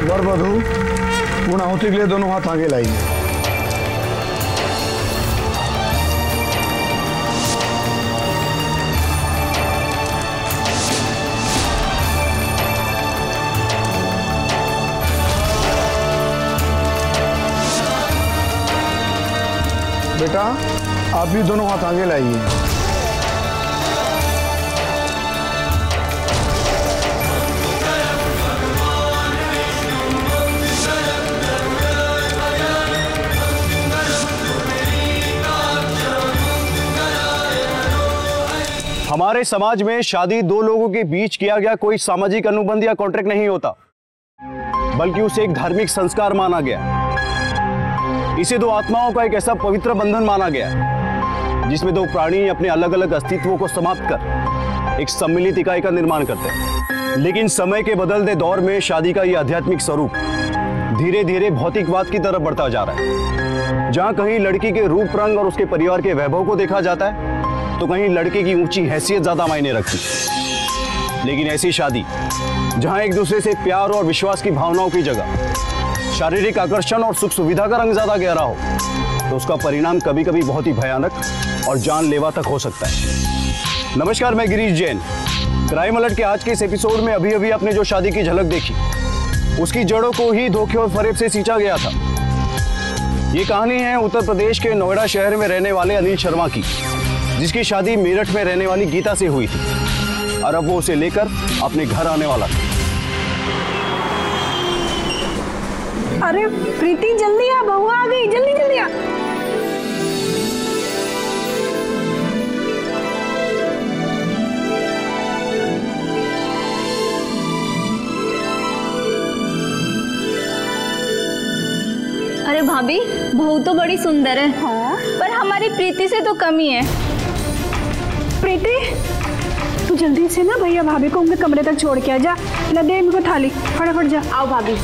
वर वधू पूर्णाहुति के लिए दोनों हाथ आगे लाइए। बेटा आप भी दोनों हाथ आगे लाइए। हमारे समाज में शादी दो लोगों के बीच किया गया कोई सामाजिक अनुबंध या कॉन्ट्रैक्ट नहीं होता, बल्कि उसे एक धार्मिक संस्कार माना गया। इसे दो आत्माओं का एक ऐसा पवित्र बंधन माना गया जिसमें दो प्राणी अपने अलग अलग अस्तित्वों को समाप्त कर एक सम्मिलित इकाई का निर्माण करते हैं। लेकिन समय के बदलते दौर में शादी का यह आध्यात्मिक स्वरूप धीरे धीरे भौतिकवाद की तरफ बढ़ता जा रहा है, जहां कहीं लड़की के रूप रंग और उसके परिवार के वैभव को देखा जाता है तो कहीं लड़के की ऊंची हैसियत ज्यादा मायने रखती। लेकिन ऐसी शादी जहां एक दूसरे से प्यार और विश्वास की भावनाओं की जगह शारीरिक आकर्षण और सुख सुविधा का रंग ज्यादा गहरा हो तो उसका परिणाम कभी कभी बहुत ही भयानक और जानलेवा तक हो सकता है। नमस्कार, मैं गिरीश जैन। क्राइम अलर्ट के आज के इस एपिसोड में अभी अभी आपने जो शादी की झलक देखी उसकी जड़ों को ही धोखे और फरेब से सींचा गया था। ये कहानी है उत्तर प्रदेश के नोएडा शहर में रहने वाले अनिल शर्मा की, जिसकी शादी मेरठ में रहने वाली गीता से हुई थी और अब वो उसे लेकर अपने घर आने वाला था। अरे प्रीति जल्दी आ, बहू आ गई, जल्दी जल्दी आ। अरे भाभी, बहू तो बड़ी सुंदर है। हाँ? पर हमारी प्रीति से तो कम ही है। प्रीति तू जल्दी से ना भैया भाभी को उनके कमरे तक छोड़ के आ जा। ला दे इनको थाली, फटाफट जा। आओ भाभी।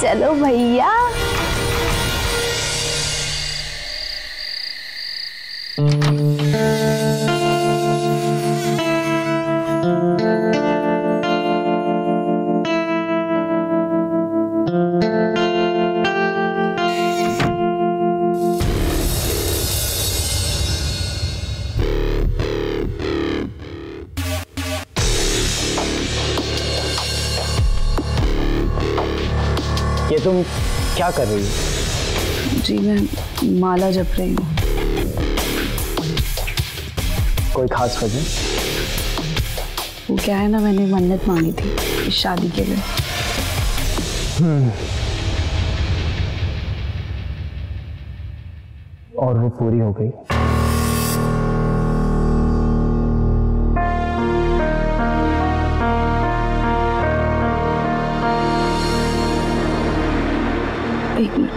चलो भैया। ये तुम क्या कर रही हो? जी मैं माला जप रही हूँ। कोई खास वजह? वो क्या है ना, मैंने मन्नत मांगी थी इस शादी के लिए। और वो पूरी हो गई? एक मिनट,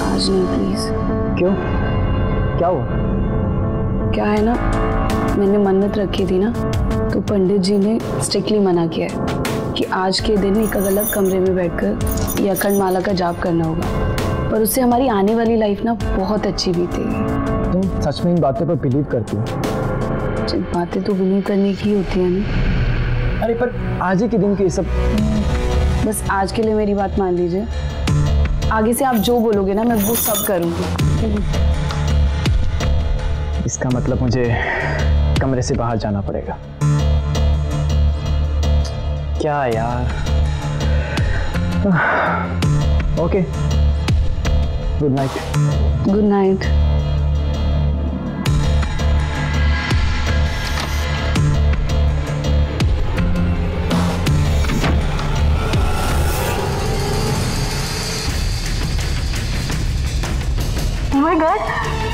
आज नहीं प्लीज। क्यों, क्या हुआ? क्या है ना, मैंने मन्नत रखी थी ना, तो पंडित जी ने स्ट्रिक्टली मना किया है कि आज के दिन एक अलग कमरे में बैठकर ये अखंड माला का जाप करना होगा। पर उससे हमारी आने वाली लाइफ ना बहुत अच्छी बीतेगी। तुम सच में इन बातों पर बिलीव करती हो? जिन बातें तो बिलीव करने की होती है ना। अरे पर आज ही के दिन की सब। बस आज के लिए मेरी बात मान लीजिए, आगे से आप जो बोलोगे ना मैं वो सब करूँगी। इसका मतलब मुझे कमरे से बाहर जाना पड़ेगा। क्या यार। Okay, good night. Good night.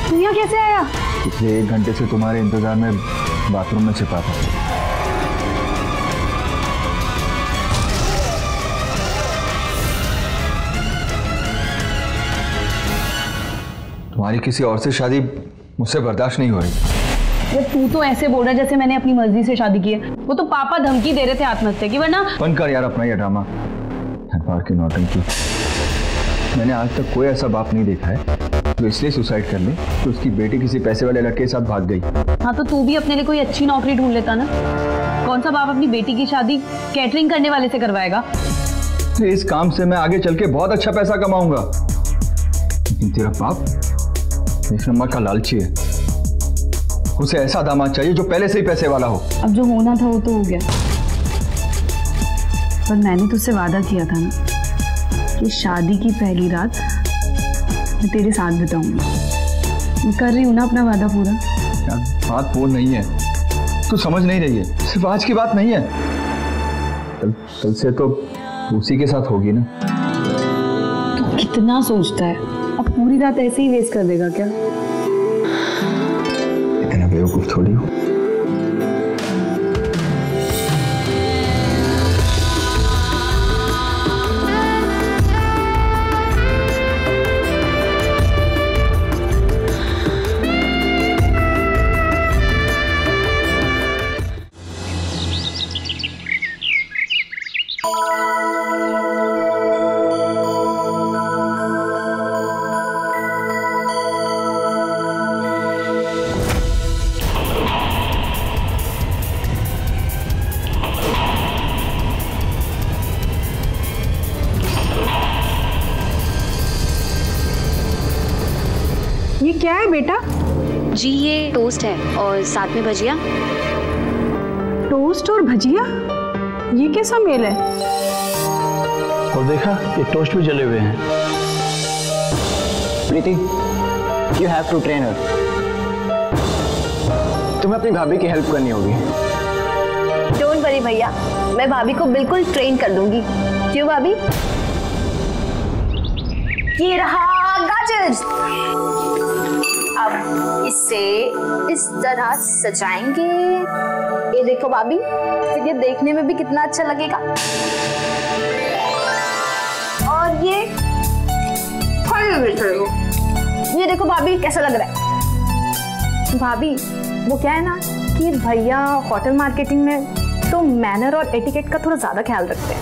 तू यहाँ कैसे आया? पिछले 1 घंटे से तुम्हारे इंतजार में बाथरूम में छिपा था। तुम्हारी किसी और से शादी मुझसे बर्दाश्त नहीं हो रही। तू तो ऐसे बोल रहा है जैसे मैंने अपनी मर्जी से शादी की है। वो तो पापा धमकी दे रहे थे आत्महत्या की, वरना। बंद कर यार अपना ये ड्रामा, हर बार की नौटंकी। मैंने आज तक कोई ऐसा बाप नहीं देखा है तो इसलिए सुसाइड कर ले तो उसकी बेटी किसी पैसे वाले लड़के के साथ भाग गई। हाँ तो तू भी अपने लिए कोई अच्छी नौकरी ढूंढ लेता ना। कौन सा बाप अपनी बेटी की शादी कैटरिंग करने वाले से करवाएगा? तो इस काम से मैं आगे चल के बहुत अच्छा पैसा कमाऊंगा, लेकिन तेरा बाप एक नंबर का लालची है। उसे ऐसा दामाद चाहिए जो पहले से ही पैसे वाला हो। अब जो होना था वो तो हो गया, पर मैंने तुझसे वादा किया था ना कि शादी की पहली रात मैं तेरे साथ बिताऊंगी। मैं कर रही हूँ ना अपना वादा पूरा। यार बात वो नहीं है, तू समझ नहीं रही है। सिर्फ आज की बात नहीं है, कल से तो उसी के साथ होगी ना। तू कितना सोचता है, अब पूरी रात ऐसे ही वेस्ट कर देगा क्या? इतना बेवकूफ थोड़ी हो। ये क्या है बेटा? जी ये टोस्ट है और साथ में भजिया। टोस्ट और भजिया, ये कैसा मेल है? और देखा ये टोस्ट भी जले हुए हैं। प्रीति, यू हैव टू ट्रेन हर। तुम्हें अपनी भाभी की हेल्प करनी होगी। डोंट वरी भैया, मैं भाभी को बिल्कुल ट्रेन कर दूंगी। क्यों भाभी? ये रहा गाजर। अब इसे इस तरह सजाएंगे। ये देखो भाभी, फिर ये देखने में भी कितना अच्छा लगेगा। और ये ये देखो भाभी कैसा लग रहा है। भाभी वो क्या है ना कि भैया होटल मार्केटिंग में तो मैनर और एटिकेट का थोड़ा ज्यादा ख्याल रखते हैं।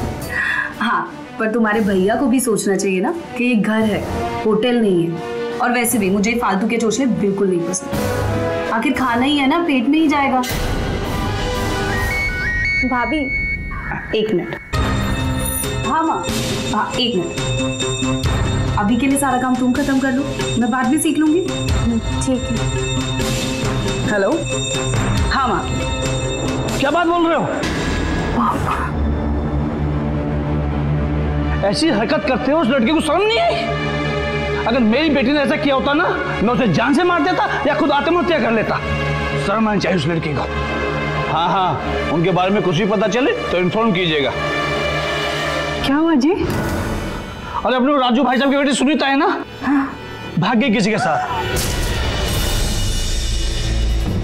हाँ, पर तुम्हारे भैया को भी सोचना चाहिए ना कि ये घर है, होटल नहीं है। और वैसे भी मुझे फालतू के चोचले बिल्कुल नहीं पसंद। आखिर खाना ही है ना, पेट में ही जाएगा। भाभी एक मिनट। हाँ माँ, हाँ एक मिनट। अभी के लिए सारा काम तुम खत्म कर लो, मैं बाद में सीख लूंगी। ठीक है। हेलो। हाँ माँ। क्या बात बोल रहे हो? ऐसी हरकत करते हो, उस लड़के को शर्म नहीं आई? अगर मेरी बेटी ने ऐसा किया होता ना, मैं उसे जान से मार देता या खुद आत्महत्या कर लेता। शर्म आनी चाहिए उस लड़की को। हाँ हाँ, उनके बारे में कुछ भी पता चले तो इन्फॉर्म कीजिएगा। क्या हुआ जी? अरे अपने राजू भाई साहब की बेटी सुनीता है ना, भाग गई किसी के साथ,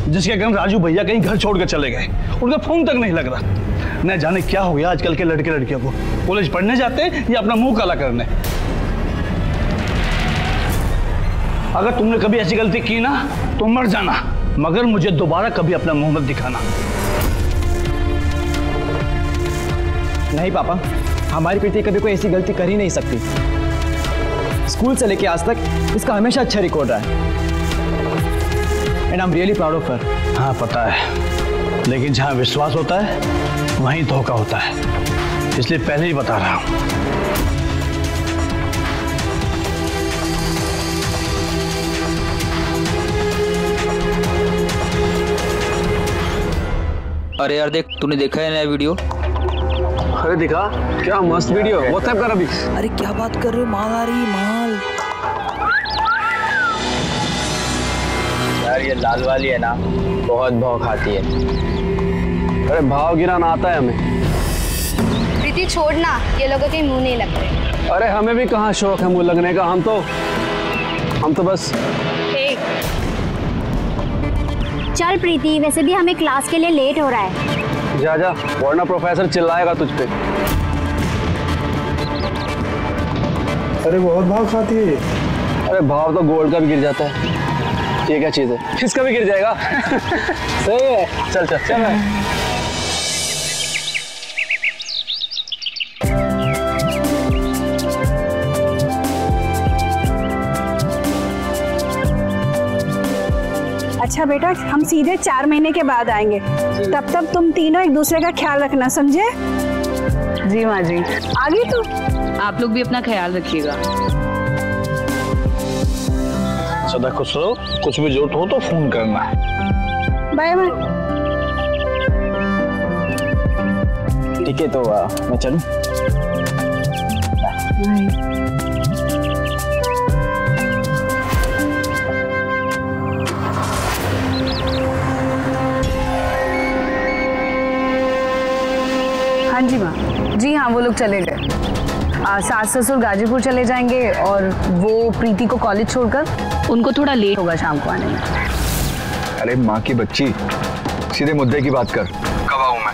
जिसके कारण राजू भैया कहीं घर छोड़कर चले गए। उनका फोन तक नहीं लग रहा। न जाने क्या हो गया आजकल के लड़के लड़कियों को। कॉलेज पढ़ने जाते हैं या अपना मुंह काला करने। अगर तुमने कभी ऐसी गलती की ना तो मर जाना, मगर मुझे दोबारा कभी अपना मुंह मत दिखाना। नहीं पापा, हमारी प्रीति कभी कोई ऐसी गलती कर ही नहीं सकती। स्कूल से लेके आज तक इसका हमेशा अच्छा रिकॉर्ड रहा है। And I am really proud of her. हाँ पता है, लेकिन जहाँ विश्वास होता है वहीं धोखा होता है, इसलिए पहले ही बता रहा हूँ। अरे यार देख, तूने देखा है नया वीडियो? अरे दिखा, क्या मस्त वीडियो। व्हाट्सएप कर अभी। अरे क्या बात कर रहे हो, माल आ रही है, माल। यार ये लाल वाली है ना, बहुत भाव खाती है। अरे भाव गिराना आता है हमें। प्रीति छोड़ना, ये लोगों के मुंह नहीं लगते। अरे हमें भी कहाँ शौक है मुंह लगने का। हम तो बस। चल प्रीति, वैसे भी हमें क्लास के लिए लेट हो रहा है। जा जा, वरना प्रोफेसर चिल्लाएगा तुझ पे। अरे बहुत भाव खाती है। अरे भाव तो गोल्ड का भी गिर जाता है। ये क्या चीज है? इसका भी गिर जाएगा। सही है। चल चल चल। अच्छा बेटा, हम सीधे 4 महीने के बाद आएंगे। तब तक तुम तीनों एक दूसरे का ख्याल रखना, समझे? जी माँ जी। आगे तो आप लोग भी अपना ख्याल रखिएगा। सदा खुश रहो, कुछ भी जरूरत हो तो फोन करना। Bye bye. ठीक है, तो मैं चलूं? हाँ जी माँ जी, हाँ वो लोग चले गए। सास ससुर गाजीपुर चले जाएंगे और वो प्रीति को कॉलेज छोड़कर, उनको थोड़ा लेट होगा शाम को आने में। अरे माँ की बच्ची, सीधे मुद्दे की बात कर। कब आऊँ मैं?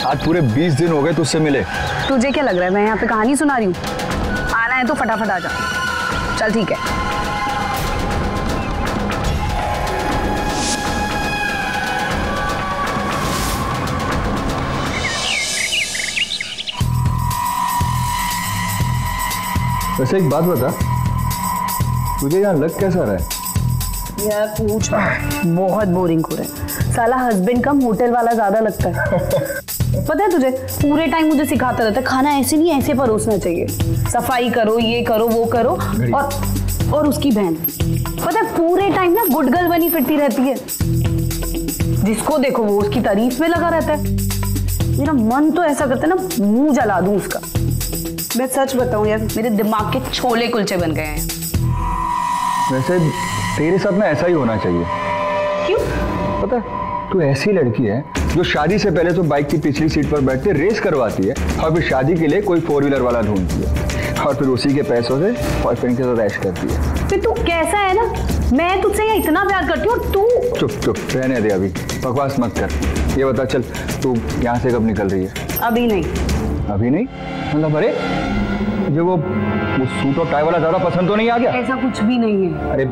आज पूरे 20 दिन हो गए तुझसे मिले। तुझे क्या लग रहा है मैं यहाँ पे कहानी सुना रही हूँ? आना है तो फटाफट आ जा। चल ठीक है। वैसे एक बात बता, तुझे यहाँ लग कैसा रहा है? यार पूछ, बहुत बोरिंग हो रहा है। साला हस्बैंड कम होटल वाला ज्यादा लगता है। पता है तुझे, पूरे टाइम मुझे सिखाता रहता है खाना ऐसे नहीं ऐसे परोसना चाहिए, सफाई करो, ये करो, वो करो। और उसकी बहन पता है पूरे टाइम ना गुड गर्ल बनी फिरती रहती है। जिसको देखो वो उसकी तारीफ में लगा रहता है। मेरा मन तो ऐसा करता है ना मुंह जला दूं उसका। मैं सच बताऊं यार, मेरे दिमाग के छोले कुलचे बन गए हैं। वैसे तेरे साथ में ऐसा ही होना चाहिए। क्यों? पता है तू ऐसी लड़की है जो शादी से पहले तो बाइक की पिछली सीट पर बैठ के रेस करवाती है और फिर शादी के लिए कोई 4 व्हीलर वाला ढूंढती है और फिर उसी के पैसों से बॉयफ्रेंड के साथ ऐश करती है। फिर तू कैसा है ना, मैं तुझसे यहाँ इतना प्यार करती हूँ और तू चुप रहने दे, अभी बकवास मत कर। ये बता चल, तू यहाँ से कब निकल रही है? अभी नहीं। अभी नहीं मतलब? अरे मुझे वो सूट और टाई वाला ज्यादा पसंद तो नहीं आ गया? ऐसा कुछ भी नहीं है। अरे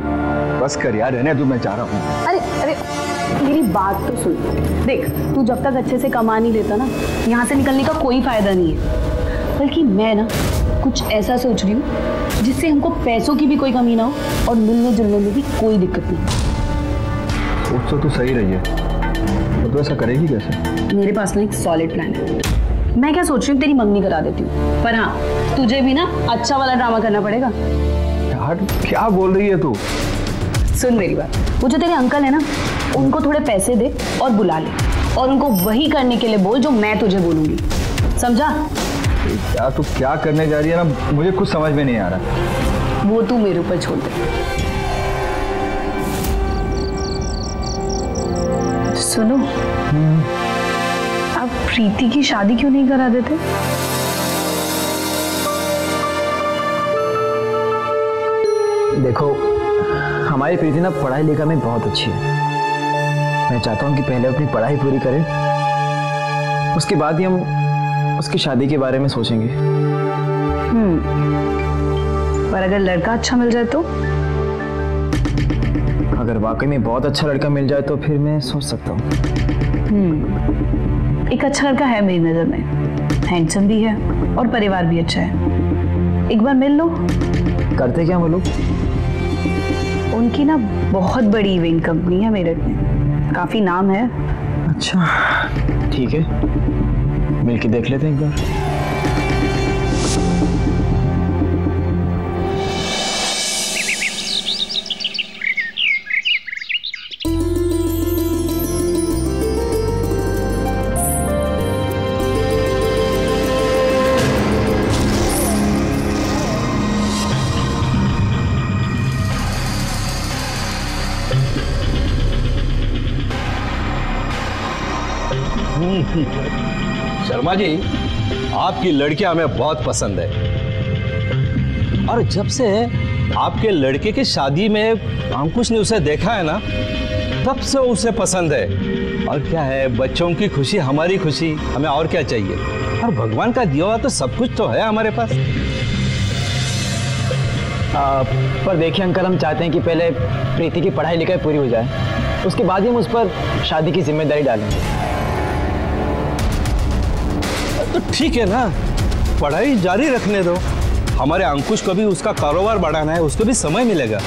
बस कर यार, रहने दो, मैं चाह रहा हूँ। अरे मेरी बात तो सुन। देख, तू जब तक अच्छे से कमा नहीं लेता ना, यहाँ से निकलने का कोई फायदा नहीं है। बल्कि मैं ना कुछ ऐसा सोच रही हूँ जिससे हमको पैसों की भी कोई कमी ना हो और मिलने जुलने में भी कोई दिक्कत नहीं। सोच तो तू सही रही है, तो ऐसा करेगी कैसे? मेरे पास ना एक सॉलिड प्लान है। मैं क्या सोच रही हूँ, तेरी मंगनी करा देती हूँ, पर हाँ तुझे भी ना अच्छा वाला ड्रामा करना पड़ेगा। यार क्या बोल रही है तू? सुन मेरी बात, वो जो तेरे अंकल है ना, उनको थोड़े पैसे दे और बुला ले और उनको वही करने के लिए बोल जो मैं तुझे बोलूंगी, समझा? यार तू क्या करने जा रही है ना, मुझे कुछ समझ में नहीं आ रहा। वो तू मेरे ऊपर छोड़ दे। सुनो, आप प्रीति की शादी क्यों नहीं करा देते? देखो, हमारी प्रीति ना पढ़ाई लिखाई में बहुत अच्छी है। मैं चाहता हूँ कि पहले अपनी पढ़ाई पूरी करें, उसके बाद ही हम उसकी शादी के बारे में सोचेंगे। पर अगर लड़का अच्छा मिल जाए तो? अगर वाकई में बहुत अच्छा लड़का मिल जाए तो फिर मैं सोच सकता हूँ। एक अच्छा लड़का है मेरी नजर में, हैंडसम भी है और परिवार भी अच्छा है। एक बार मिल लो। करते क्या वो लोग? उनकी ना बहुत बड़ी इवेंट कंपनी है मेरठ में, काफी नाम है। अच्छा ठीक है, मिलके देख लेते हैं एक बार। शर्मा जी, आपकी लड़कियां हमें बहुत पसंद है और जब से आपके लड़के की शादी में अंकुश ने उसे देखा है ना, तब से उसे पसंद है। और क्या है, बच्चों की खुशी हमारी खुशी, हमें और क्या चाहिए? और भगवान का दिया हुआ तो सब कुछ तो है हमारे पास। पर देखिए अंकल, हम चाहते हैं कि पहले प्रीति की पढ़ाई लिखाई पूरी हो जाए, उसके बाद ही हम उस पर शादी की जिम्मेदारी डालेंगे। तो ठीक है ना, पढ़ाई जारी रखने दो। हमारे अंकुश को भी उसका कारोबार बढ़ाना है, उसको भी समय मिलेगा।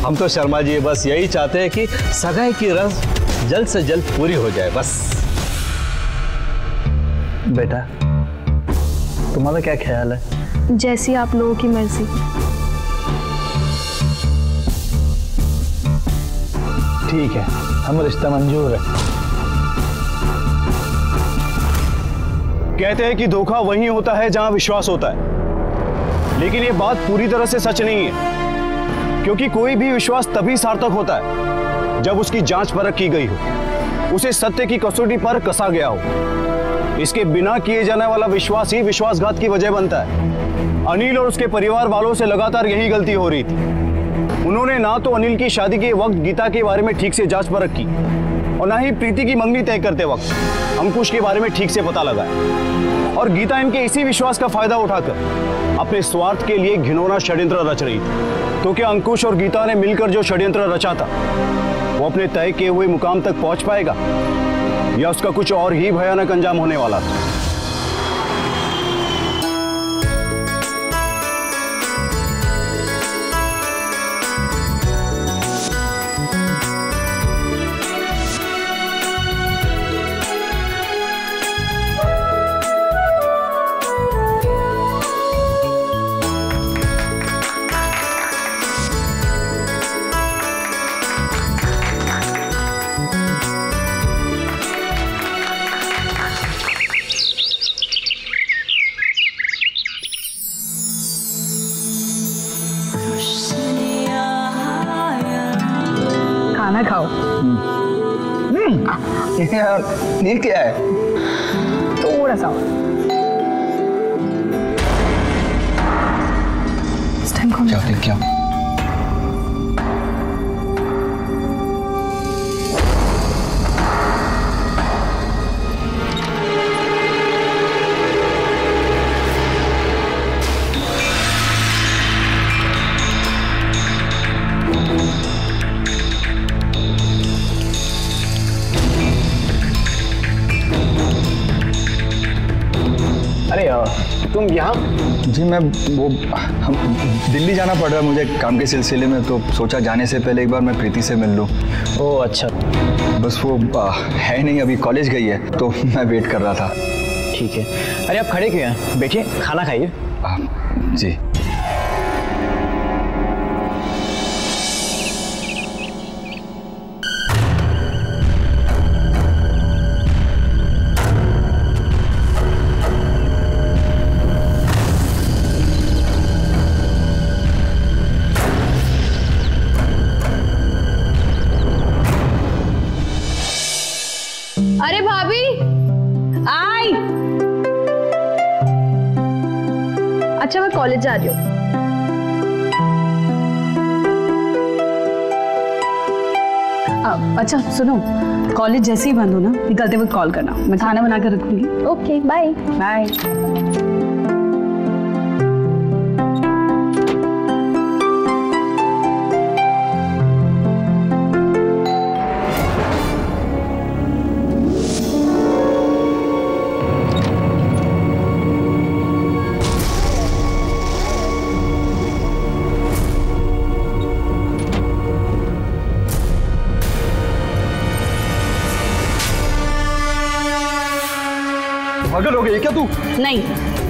हम तो शर्मा जी बस यही चाहते हैं कि सगाई की रस्म जल्द से जल्द पूरी हो जाए बस। बेटा तुम्हारा क्या ख्याल है? जैसी आप लोगों की मर्जी। ठीक है, हम रिश्ता मंजूर है। कहते हैं कि धोखा वहीं होता है जहां विश्वास होता है, लेकिन ये बात पूरी तरह से सच नहीं है, क्योंकि कोई भी विश्वास तभी सार्थक होता है जब उसकी जांच परख की गई हो, उसे सत्य की कसौटी पर कसा गया हो। इसके बिना किए जाने वाला विश्वास ही विश्वासघात की वजह बनता है। अनिल और उसके परिवार वालों से लगातार यही गलती हो रही थी। उन्होंने ना तो अनिल की शादी के वक्त गीता के बारे में ठीक से जांच परख की और ना ही प्रीति की मंगनी तय करते वक्त अंकुश के बारे में ठीक से पता लगाया। और गीता इनके इसी विश्वास का फायदा उठाकर अपने स्वार्थ के लिए घिनौना षड्यंत्र रच रही थी। तो क्या अंकुश और गीता ने मिलकर जो षड्यंत्र रचा था वो अपने तय किए हुए मुकाम तक पहुंच पाएगा, या उसका कुछ और ही भयानक अंजाम होने वाला था? खाना खाओ। यार ये क्या है? थोड़ा सा इस टाइम कौन क्या देख क्या? तुम यहाँ? जी मैं हम दिल्ली जाना पड़ रहा है मुझे काम के सिलसिले में, तो सोचा जाने से पहले एक बार मैं प्रीति से मिल लूँ। ओह अच्छा। बस वो है नहीं, अभी कॉलेज गई है, तो मैं वेट कर रहा था। ठीक है। अरे आप खड़े क्यों हैं? बैठिए, खाना खाइए। जी। अरे भाभी आई। अच्छा मैं कॉलेज जा रही हूँ। अच्छा सुनो, कॉलेज जैसे ही बंद हो ना, निकलते वक्त कॉल करना, मैं खाना बना कर रखूंगी। Okay bye bye. पागल हो गई क्या तू? नहीं,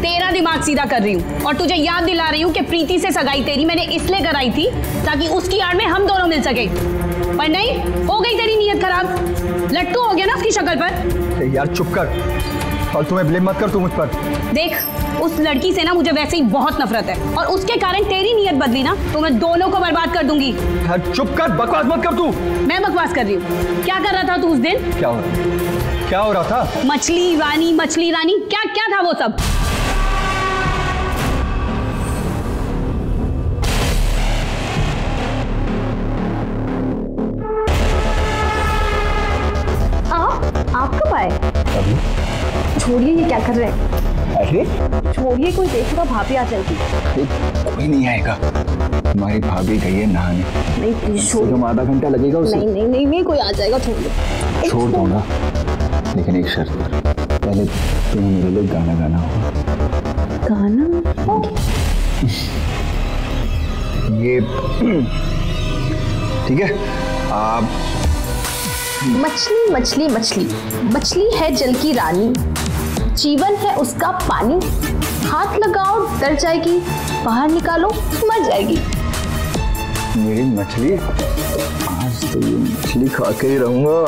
तेरा दिमाग सीधा कर रही हूँ और तुझे याद दिला रही हूँ कि प्रीति से सगाई तेरी मैंने इसलिए कराई थी ताकि उसकी आड़ में हम दोनों मिल सके, पर नहीं, हो गई तेरी नीयत खराब। लट्टू हो गया ना उसकी शक्ल पर। यार चुप कर, फालतू में ब्लेम मत कर तू मुझ पर। देख, उस लड़की से ना मुझे वैसे ही बहुत नफरत है और उसके कारण तेरी नीयत बदली ना तो मैं दोनों को बर्बाद कर दूंगी। यार चुप कर, बकवास मत कर तू। मैं बकवास कर रही हूँ? क्या कर रहा था तू उस दिन? क्या हो रहा था? मछली रानी क्या क्या था वो सब? आप कब आए? छोड़िए, ये क्या कर रहे हैं? अरे छोड़िए, कोई देखेगा भाभी आ जाएगी। कोई नहीं आएगा, तुम्हारी भाभी गई है नहाने। नहीं प्लीज छोड़। तुम आधा घंटा लगेगा उसे। नहीं कोई आ जाएगा, छोड़। छोड़ दूंगा, लेकिन एक शर्त पर, पहले तुम्हें मेरे लिए गाना गाना होगा। गाना? ये ठीक है? मछली मछली मछली, मछली है जल की रानी, जीवन है उसका पानी, हाथ लगाओ डर जाएगी, बाहर निकालो मर जाएगी। मेरी मछली, आज तो ये मछली खा के ही रहूंगा।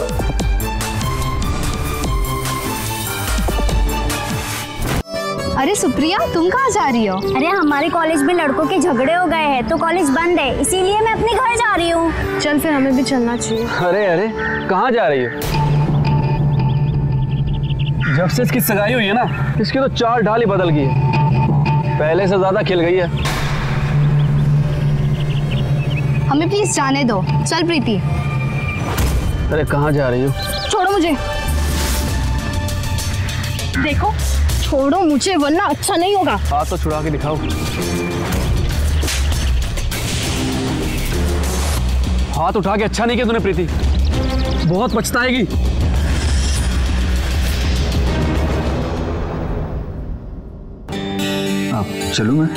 अरे सुप्रिया, तुम कहाँ जा रही हो? अरे हमारे कॉलेज में लड़कों के झगड़े हो गए हैं तो कॉलेज बंद है, इसीलिए मैं अपने घर जा रही हूँ। चल फिर हमें भी चलना चाहिए। अरे अरे कहाँ जा रही हो? जब से इसकी सगाई हुई है ना, इसकी तो चाल ढाल ही बदल गई है, पहले से ज्यादा खिल गई है। हमें प्लीज जाने दो। चल प्रीति। अरे कहाँ जा रही हो? छोड़ो मुझे। देखो, छोड़ो मुझे वरना अच्छा नहीं होगा। हाथ तो छुड़ा के दिखाओ। हाथ उठा के अच्छा नहीं किया तूने प्रीति, बहुत पछताएगी। आप चलूं मैं?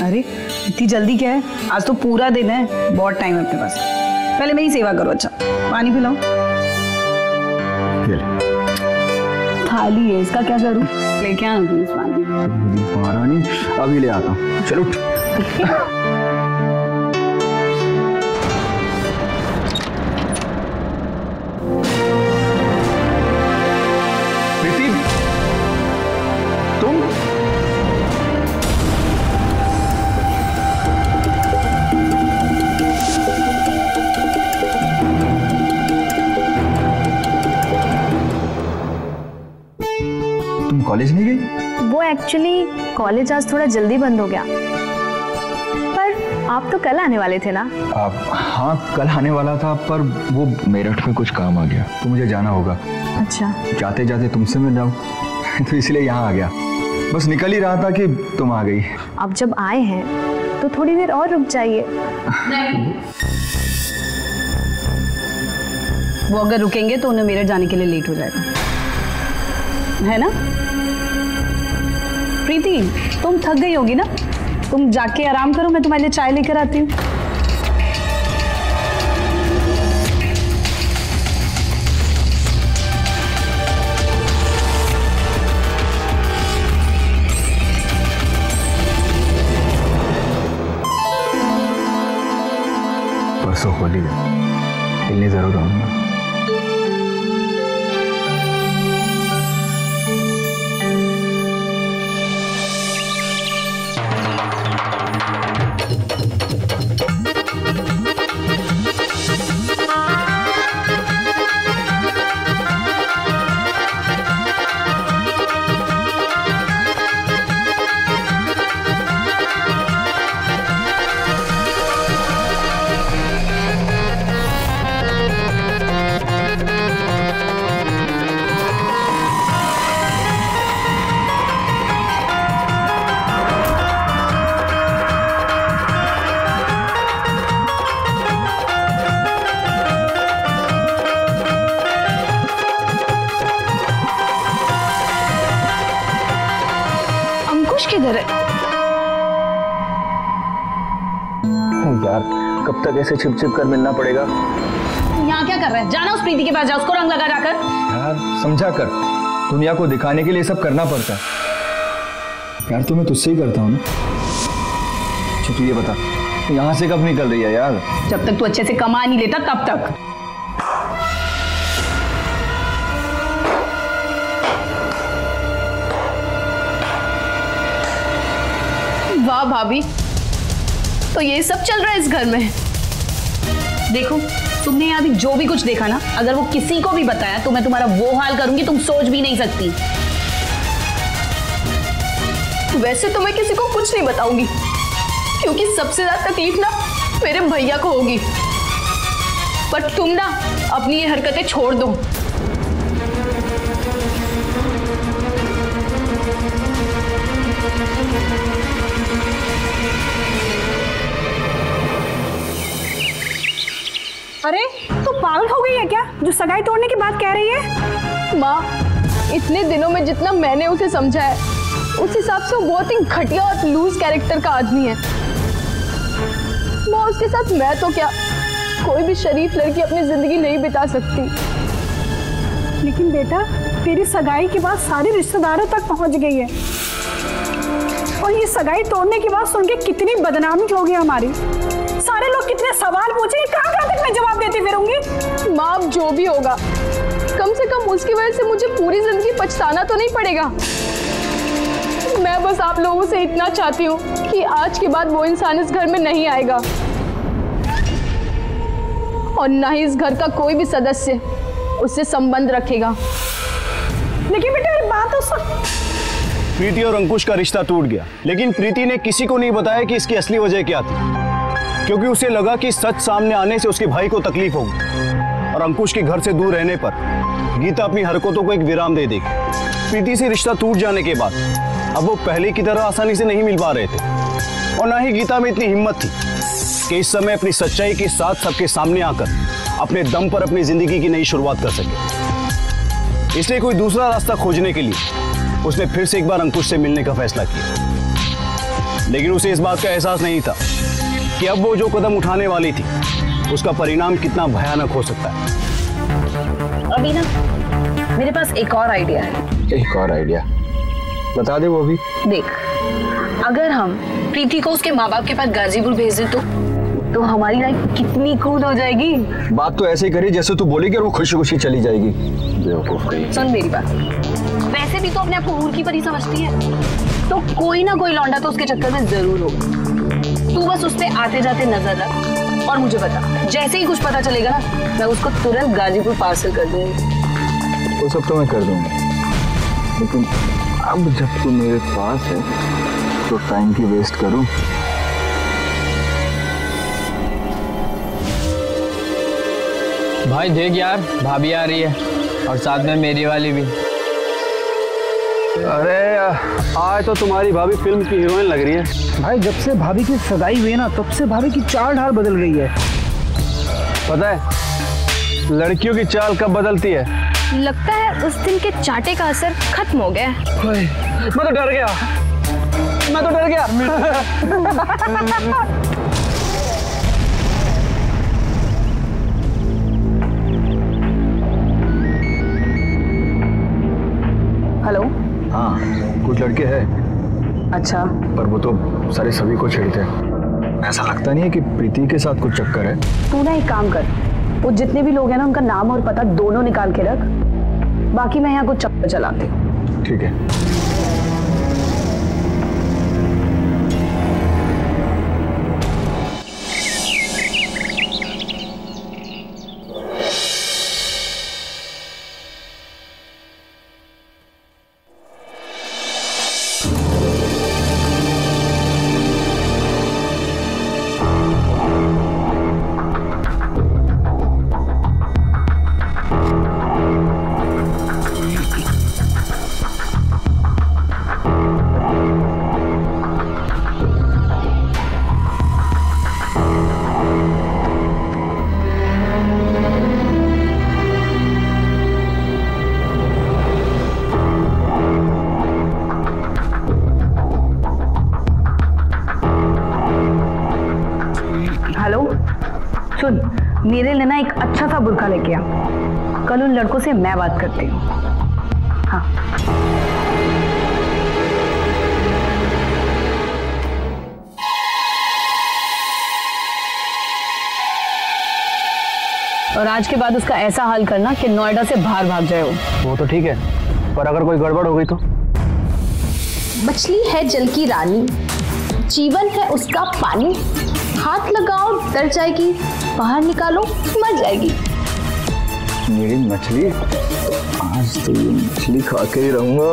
अरे इतनी जल्दी क्या है? आज तो पूरा दिन है, बहुत टाइम है अपने पास। पहले मेरी सेवा करो। अच्छा पानी पिलाओ। थाली है, इसका क्या करूं? लेके आ प्लीज पानी। महारानी अभी ले आता हूँ। चलो प्रीति, तुम? तुम कॉलेज नहीं गई? वो एक्चुअली कॉलेज आज थोड़ा जल्दी बंद हो गया, पर आप तो कल आने वाले थे ना? हाँ कल आने वाला था, पर वो मेरठ में कुछ काम आ गया तो मुझे जाना होगा। अच्छा। जाते जाते तुमसे मिल जाऊं तो इसलिए यहाँ आ गया। बस निकल ही रहा था कि तुम आ गई। अब जब आए हैं तो थोड़ी देर और रुक जाइए। वो अगर रुकेंगे तो उन्हें मेरठ जाने के लिए लेट हो जाएगा, है ना? प्रीति तुम थक गई होगी ना, तुम जाके आराम करो, मैं तुम्हारे लिए चाय लेकर आती हूँ। परसों होली है, खेलने जरूर आऊंगा। किधर है? यार कब तक ऐसे छिप छिप कर मिलना पड़ेगा? यहाँ क्या कर रहा है? जाना उस प्रीति के पास, जा उसको रंग लगा जाकर। यार समझा कर, दुनिया को दिखाने के लिए सब करना पड़ता है। यार तो मैं तुझसे ही करता हूँ ना। अच्छा तू ये बता, यहाँ से कब निकल रही है यार? जब तक तू अच्छे से कमा नहीं लेता तब तक। वाह भाभी, तो ये सब चल रहा है इस घर में। देखो तुमने यहाँ भी जो भी कुछ देखा ना, अगर वो किसी को भी बताया तो मैं तुम्हारा वो हाल करूंगी तुम सोच भी नहीं सकती। वैसे तो मैं किसी को कुछ नहीं बताऊंगी, क्योंकि सबसे ज्यादा तकलीफ ना मेरे भैया को होगी। पर तुम ना अपनी ये हरकतें छोड़ दो। अरे तू पागल हो गई है क्या, जो सगाई तोड़ने की बात कह रही है? माँ, इतने दिनों में जितना मैंने उसे समझा है, उस हिसाब से वो बहुत ही घटिया और लूज कैरेक्टर का आदमी है। माँ उसके साथ मैं तो क्या, कोई भी शरीफ लड़की अपनी जिंदगी नहीं बिता सकती। लेकिन बेटा, तेरी सगाई की बात सारे रिश्तेदारों तक पहुंच गई है, और ये सगाई तोड़ने की बात सुन के कितनी बदनामी होगी हमारी। सारे लोग कितने सवाल पूछेंगे, कहाँ तक मैं जवाब देती फिरूंगी। माँ, अब जो भी होगा, कम से कम उसकी वजह से मुझे पूरी जिंदगी पछताना तो नहीं पड़ेगा। मैं बस आप लोगों से इतना चाहती हूँ कि आज के बाद वो इंसान इस घर में नहीं आएगा, और ना ही इस घर का कोई भी सदस्य उससे संबंध रखेगा। लेकिन बेटा, बात तो सुन। प्रीति और अंकुश का रिश्ता टूट गया, लेकिन प्रीति ने किसी को नहीं बताया कि इसकी असली वजह क्या थी, क्योंकि उसे लगा कि सच सामने आने से उसके भाई को तकलीफ होगी और अंकुश के घर से दूर रहने पर गीता अपनी हरकतों को एक विराम दे देगी। प्रीति से रिश्ता टूट जाने के बाद अब वो पहले की तरह आसानी से नहीं मिल पा रहे थे, और ना ही गीता में इतनी हिम्मत थी कि इस समय अपनी सच्चाई के साथ सबके सामने आकर अपने दम पर अपनी जिंदगी की नई शुरुआत कर सके। इसलिए कोई दूसरा रास्ता खोजने के लिए उसने फिर से एक बार अंकुश से मिलने का फैसला किया। लेकिन उसे इस बात का एहसास नहीं था कि अब वो जो कदम उठाने वाली थी उसका परिणाम कितना भयानक हो सकता है। अभी ना मेरे पास एक और आइडिया है। एक और आइडिया? बता दे वो भी। देख, अगर हम प्रीति को उसके माँ बाप के पास गाजीपुर भेज दें तो हमारी लाइफ कितनी कूल हो जाएगी। बात तो ऐसे ही करी जैसे तू बोलेगी और वो खुशी खुशी चली जाएगी। बेवकूफ कहीं। सुन मेरी बात, वैसे भी तो अपने आप को हूर की परी समझती है, तो कोई ना कोई लौंडा तो उसके चक्कर में जरूर होगा। तू बस उस पे आते जाते नजर रख और मुझे बता। जैसे ही कुछ पता चलेगा ना, मैं उसको तुरंत गाजीपुर पार्सल कर दूंगी। वो सब तो मैं कर दूंगा, लेकिन अब जब तू मेरे पास है तो टाइम की वेस्ट करूं? भाई देख यार, भाभी आ रही है और साथ में मेरी वाली भी। अरे आज तो तुम्हारी भाभी फिल्म की हीरोइन लग रही है। भाई जब से भाभी की सगाई हुई ना, तब से भाभी की चाल ढाल बदल गई है। पता है लड़कियों की चाल कब बदलती है? लगता है उस दिन के चाटे का असर खत्म हो गया। मैं तो डर गया, मैं तो डर गया। हेलो। हाँ, कुछ लड़के हैं। अच्छा। पर वो तो सारे सभी को छेड़ते हैं। ऐसा लगता नहीं है कि प्रीति के साथ कुछ चक्कर है? तू ना एक काम कर, वो जितने भी लोग हैं ना, उनका नाम और पता दोनों निकाल के रख, बाकी मैं यहाँ कुछ चक्कर चलाती हूँ। ठीक है। सुन, मेरे लिए ना एक अच्छा सा बुर्का लेके आ। कल उन लड़कों से मैं बात करती हूँ। हाँ। और आज के बाद उसका ऐसा हाल करना कि नोएडा से बाहर भाग जाए वो तो ठीक है, पर अगर कोई गड़बड़ हो गई तो? मछली है जल की रानी, जीवन है उसका पानी, हाथ लगाओ डर जाएगी, बाहर निकालो मर जाएगी। मेरी मछली, आज तो ये मछली खा के ही रहूंगा।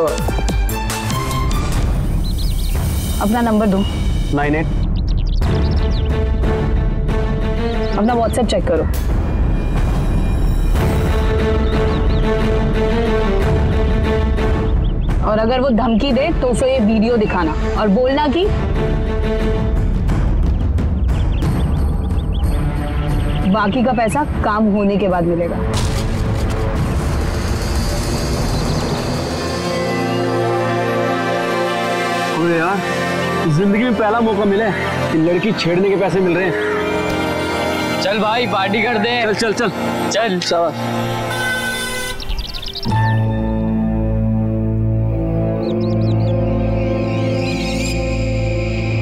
अपना नंबर दो। 98। अपना व्हाट्सएप चेक करो। और अगर वो धमकी दे तो उसे ये वीडियो दिखाना और बोलना कि बाकी का पैसा काम होने के बाद मिलेगा। अरे यार, जिंदगी में पहला मौका मिला है कि लड़की छेड़ने के पैसे मिल रहे हैं। चल भाई पार्टी कर दे। चल चल चल चल शाबाश।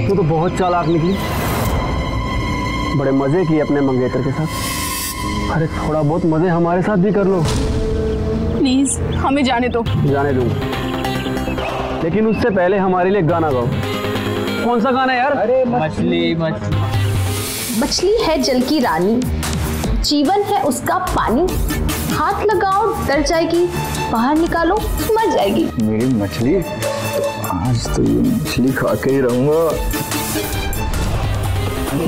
तू तो बहुत चालाक निकली, बड़े मजे किए अपने मंगेतर के साथ। अरे थोड़ा बहुत मजे हमारे साथ भी कर लो। प्लीज हमें जाने दो। जाने दूंगा, लेकिन उससे पहले हमारे लिए गाना गाओ। कौन सा गाना यार? अरे मछली मछली। मछली है जल की रानी, जीवन है उसका पानी, हाथ लगाओ डर जाएगी, बाहर निकालो मर जाएगी। मेरी मछली, आज तो ये मछली खा के ही रहूंगा।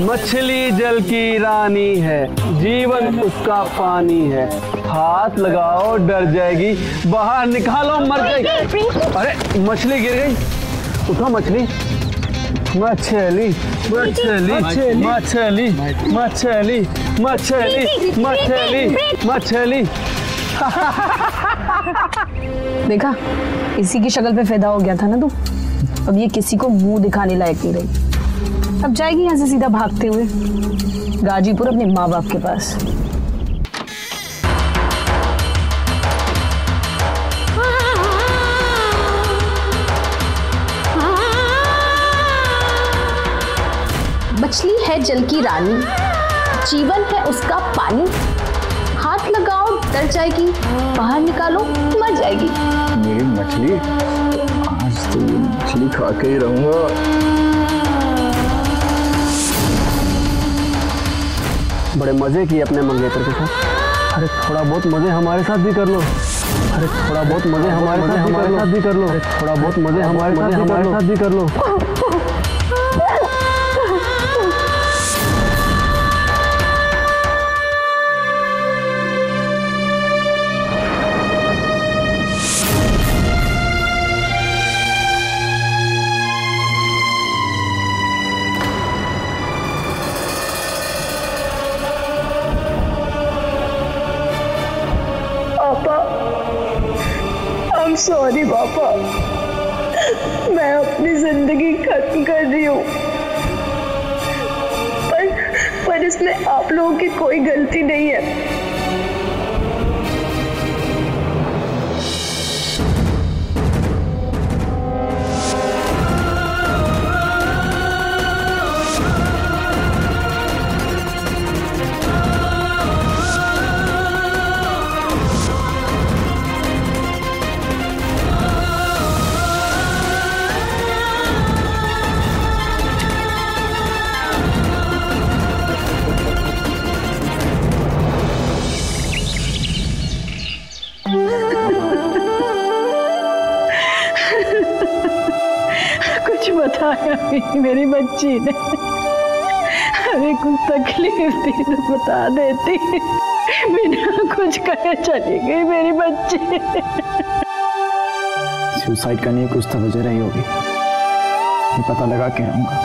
मछली जल की रानी है, जीवन उसका पानी है, हाथ लगाओ डर जाएगी, बाहर निकालो मर जाएगी। अरे मछली गिर गई, उठो मछली। मछली मछली मछली मछली मछली मछली मछली। देखा, इसी की शक्ल पे पैदा हो गया था ना तू। अब ये किसी को मुंह दिखाने लायक नहीं रही। अब जाएगी यहाँ से सीधा भागते हुए गाजीपुर अपने माँ बाप के पास। मछली है जल की रानी, जीवन है उसका पानी, हाथ लगाओ डर जाएगी, बाहर निकालो मर जाएगी। मेरी मछली, आज तो ये मछली खा के ही रहूंगा। बड़े मजे किए अपने मंगेतर के साथ। अरे थोड़ा बहुत मजे हमारे साथ भी कर लो। अरे थोड़ा बहुत मजे हमारे साथ भी कर लो। अरे थोड़ा बहुत मजे हमारे साथ भी कर लो। सॉरी पापा, मैं अपनी जिंदगी खत्म कर रही हूँ, पर इसमें आप लोगों की कोई गलती नहीं है। बताया भी मेरी बच्ची ने, अरे कुछ तकलीफ थी तो बता देती, बिना कुछ कहे चली गई मेरी बच्ची। सुसाइड करने की कुछ तो वजह रही होगी, ये पता लगा के रहूंगा।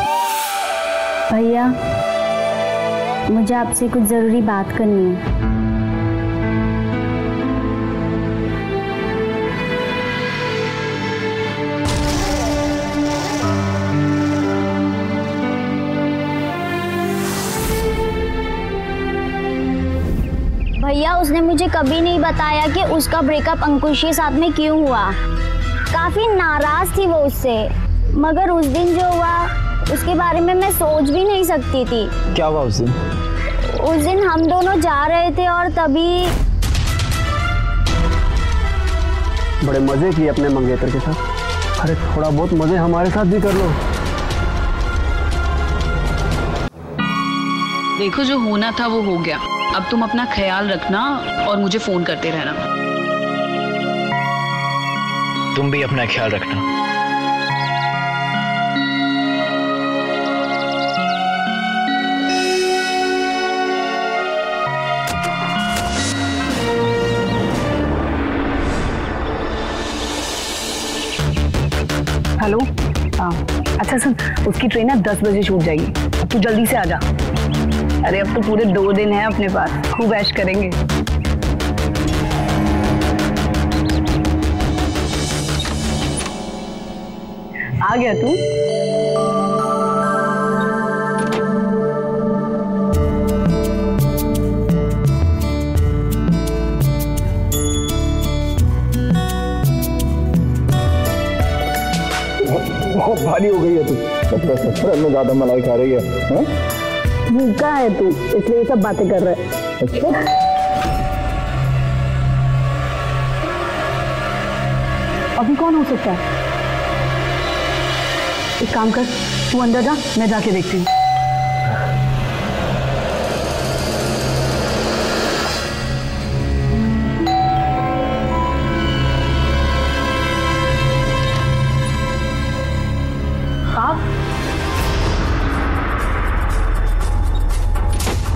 भैया, मुझे आपसे कुछ जरूरी बात करनी है। भैया, उसने मुझे कभी नहीं बताया कि उसका ब्रेकअप अंकुश के साथ में क्यों हुआ। काफी नाराज थी वो उससे, मगर उस दिन जो हुआ उसके बारे में मैं सोच भी नहीं सकती थी। क्या हुआ उस दिन? उस दिन हम दोनों जा रहे थे और तभी बड़े मजे किए अपने मंगेतर के साथ। अरे थोड़ा बहुत मजे हमारे साथ भी कर लो। देखो, जो होना था वो हो गया। अब तुम अपना ख्याल रखना और मुझे फोन करते रहना। तुम भी अपना ख्याल रखना। हेलो, हाँ अच्छा सुन, उसकी ट्रेन है 10 बजे छूट जाएगी, अब तू जल्दी से आ जा। अरे अब तो पूरे 2 दिन है अपने पास, खूब ऐश करेंगे। आ गया तू? बहुत भारी हो गई है तू। मतलब 70 में ज्यादा मलाई खा रही है। भूखा है तू, इसलिए सब बातें कर रहा है। अच्छा, अभी कौन हो सकता है? एक काम कर, तू अंदर जा, मैं जाके देखती हूँ।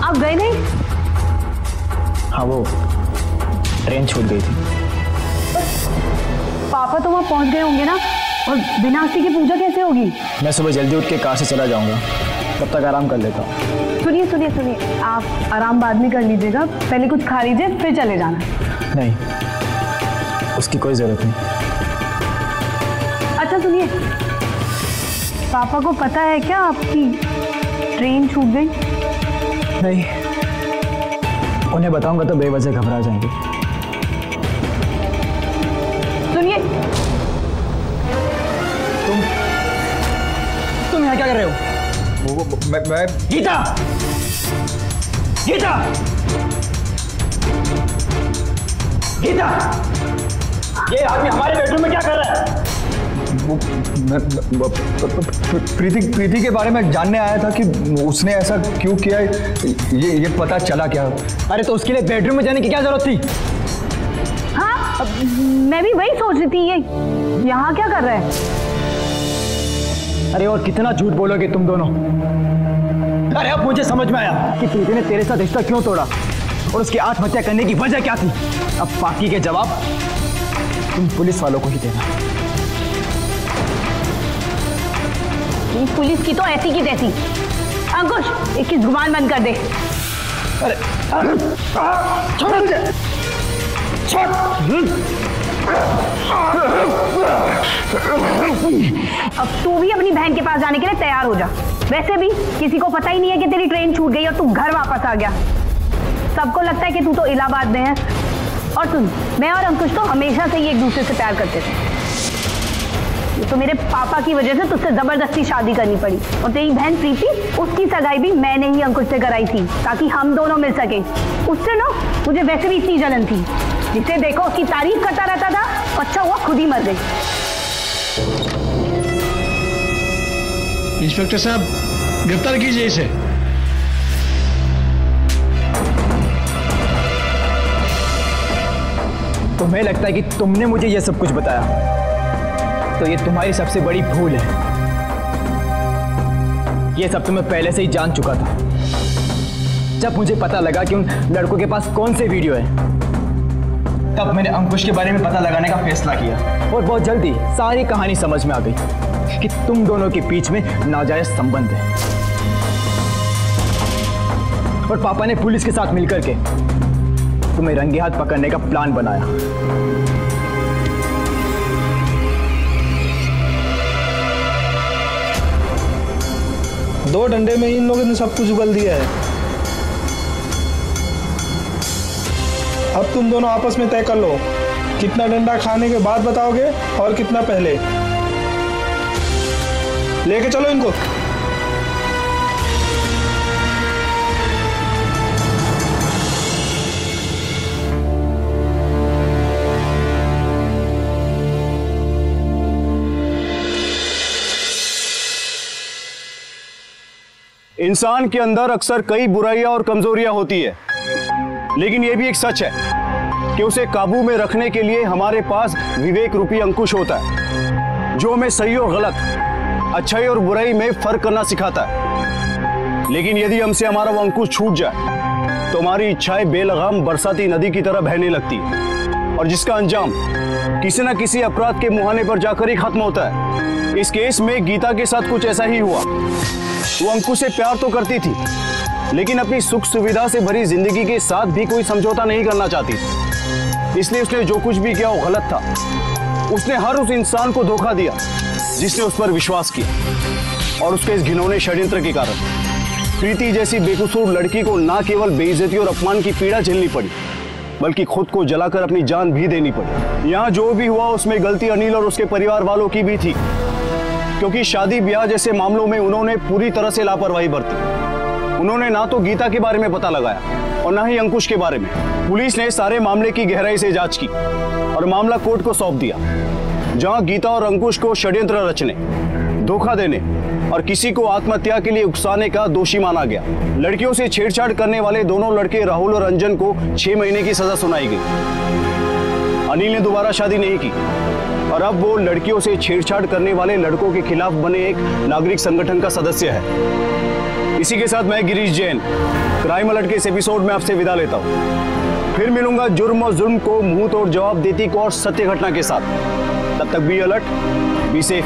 आप गए नहीं? हाँ, वो ट्रेन छूट गई थी। पापा तो वहाँ पहुँच गए होंगे ना, और बिना अस्थि की पूजा कैसे होगी? मैं सुबह जल्दी उठ के कार से चला जाऊंगा, तब तक आराम कर लेता हूँ। सुनिए सुनिए सुनिए, आप आराम बाद में कर लीजिएगा, पहले कुछ खा लीजिए फिर चले जाना। नहीं, उसकी कोई जरूरत नहीं। अच्छा सुनिए, पापा को पता है क्या आपकी ट्रेन छूट गई? नहीं, उन्हें बताऊंगा तो बेवजह घबरा जाएंगे। सुनिए, तुम यहाँ क्या कर रहे हो? मैं गीता! गीता! गीता! ये आदमी हमारे बेडरूम में क्या कर रहा है? प्रीति के बारे में जानने आया था कि उसने ऐसा क्यों किया है, ये पता चला क्या? अरे तो उसके लिए बेडरूम में जाने की क्या जरूरत थी? हाँ, मैं भी वही सोच रही थी, ये यहाँ क्या कर रहा है? अरे और कितना झूठ बोलोगे तुम दोनों? अरे अब मुझे समझ में आया कि प्रीति ने तेरे साथ रिश्ता क्यों तोड़ा और उसकी आत्महत्या करने की वजह क्या थी। अब बाकी के जवाब तुम पुलिस वालों को ही देना। पुलिस की तो ऐसी की तैसी। अंकुश, इसकी जुबान बंद कर दे। अरे छोड़ मुझे, छोड़। अब तू भी अपनी बहन के पास जाने के लिए तैयार हो जा। वैसे भी किसी को पता ही नहीं है कि तेरी ट्रेन छूट गई और तू घर वापस आ गया। सबको लगता है कि तू तो इलाहाबाद में है। और सुन, मैं और अंकुश तो हमेशा से ही एक दूसरे से प्यार करते थे। ये तो मेरे पापा की वजह से तुझसे जबरदस्ती शादी करनी पड़ी। और तेरी बहन प्रीति, उसकी सगाई भी मैंने ही अंकुश से कराई थी ताकि हम दोनों मिल सके। उससे ना मुझे वैसे भी इतनी जलन थी, जिसे देखो उसकी तारीफ करता रहता था। अच्छा हुआ खुद ही मर गई। इंस्पेक्टर साहब, गिरफ्तार कीजिए इसे। तुम्हें लगता है कि तुमने मुझे यह सब कुछ बताया, तो ये तुम्हारी सबसे बड़ी भूल है। यह सब तो मैं पहले से ही जान चुका था। जब मुझे पता लगा कि उन लड़कों के पास कौन से वीडियो है, तब मैंने अंकुश के बारे में पता लगाने का फैसला किया। और बहुत जल्दी सारी कहानी समझ में आ गई कि तुम दोनों के बीच में नाजायज संबंध है। और पापा ने पुलिस के साथ मिलकर के तुम्हें रंगे हाथ पकड़ने का प्लान बनाया। दो डंडे में इन लोगों ने सब कुछ उगल दिया है। अब तुम दोनों आपस में तय कर लो, कितना डंडा खाने के बाद बताओगे और कितना पहले। लेके चलो इनको। इंसान के अंदर अक्सर कई बुराइयां और कमजोरियां होती है, लेकिन यह भी एक सच है कि उसे काबू में रखने के लिए हमारे पास विवेक रूपी अंकुश होता है, जो हमें सही और गलत, अच्छाई और बुराई में फर्क करना सिखाता है। लेकिन यदि हमसे हमारा वो अंकुश छूट जाए तो हमारी इच्छाएं बेलगाम बरसाती नदी की तरह बहने लगती है, और जिसका अंजाम किसी न किसी अपराध के मुहाने पर जाकर ही खत्म होता है। इस केस में गीता के साथ कुछ ऐसा ही हुआ। वो अंकुश से प्यार तो करती थी, लेकिन अपनी सुख सुविधा से भरी जिंदगी के साथ भी कोई समझौता नहीं करना चाहती थी। इसलिए उसने जो कुछ भी किया वो गलत था। उसने हर उस इंसान को धोखा दिया जिसने उस पर विश्वास किया, और उसके इस घिनौने षड्यंत्र के कारण प्रीति जैसी बेकसूर लड़की को न केवल बेइज्जती और अपमान की पीड़ा झेलनी पड़ी, बल्कि खुद को जलाकर अपनी जान भी देनी पड़ी। यहाँ जो भी हुआ उसमें गलती अनिल और उसके परिवार वालों की भी थी, क्योंकि शादी ब्याह जैसे मामलों में उन्होंने पूरी तरह से लापरवाही बरती। उन्होंने ना तो गीता के बारे में पता लगाया और ना ही अंकुश के बारे में। पुलिस ने सारे मामले की गहराई से जांच की और मामला कोर्ट को सौंप दिया, जहां गीता और अंकुश को षड्यंत्र रचने, धोखा देने और किसी को आत्महत्या के लिए उकसाने का दोषी माना गया। लड़कियों से छेड़छाड़ करने वाले दोनों लड़के राहुल और अंजन को 6 महीने की सजा सुनाई गई। अनिल ने दोबारा शादी नहीं की और अब वो लड़कियों से छेड़छाड़ करने वाले लड़कों के खिलाफ बने एक नागरिक संगठन का सदस्य है। इसी के साथ मैं गिरीश जैन क्राइम अलर्ट के इस एपिसोड में आपसे विदा लेता हूं। फिर मिलूंगा जुर्म और जुल्म को मुंह तोड़ जवाब देती को और सत्य घटना के साथ। तब तक बी अलर्ट, बी सेफ।